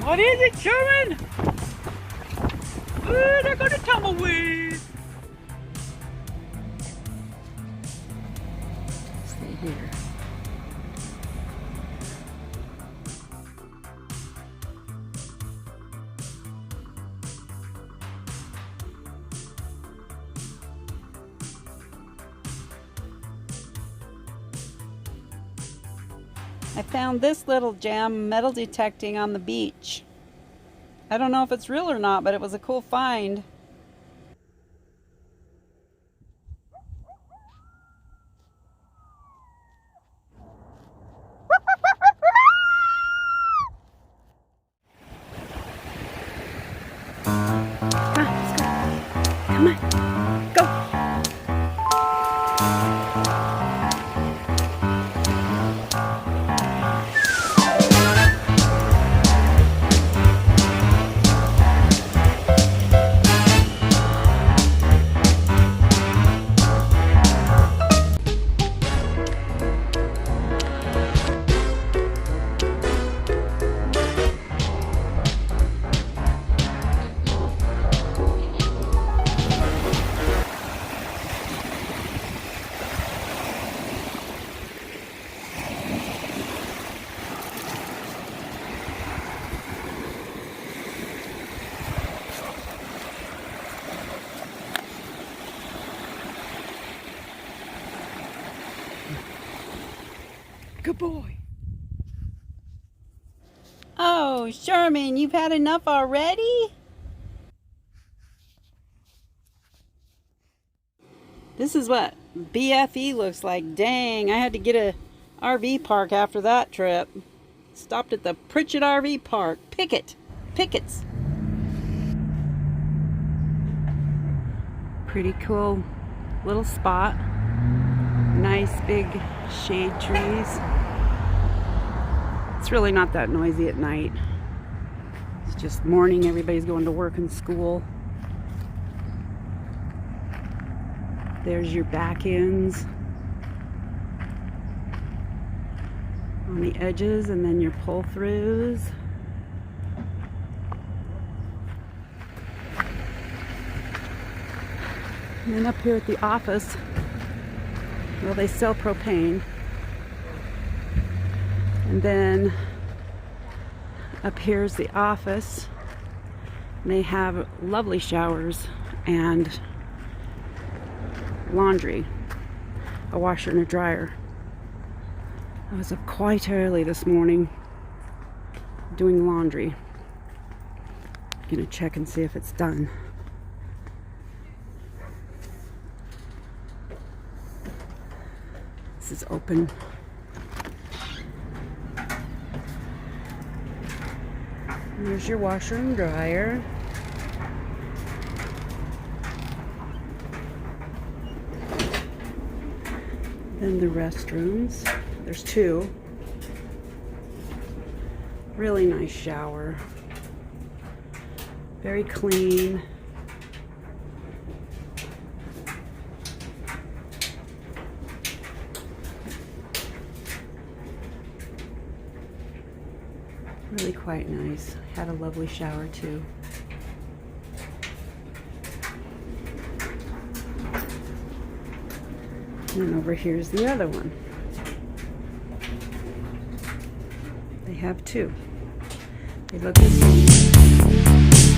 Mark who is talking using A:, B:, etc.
A: What is it, Sherman? Ooh, they're gonna tumbleweed. Stay here. I found this little gem metal detecting on the beach. I don't know if it's real or not, but it was a cool find. Come on, go. Good boy. Oh, Sherman, you've had enough already? This is what BFE looks like. Dang, I had to get a RV park after that trip. Stopped at the Pritchett RV Park. Pickett's. Pretty cool little spot. Nice big shade trees. It's really not that noisy at night. It's just morning, everybody's going to work and school. There's your back ends on the edges, and then your pull throughs. And then up here at the office, well, they sell propane. And then up here's the office. And they have lovely showers and laundry, a washer and a dryer. I was up quite early this morning doing laundry. Gonna check and see if it's done. This is open. And there's your washer and dryer. Then the restrooms. There's two. Really nice shower. Very clean. Really quite nice. Had a lovely shower too. And over here's the other one. They have two. They look the same.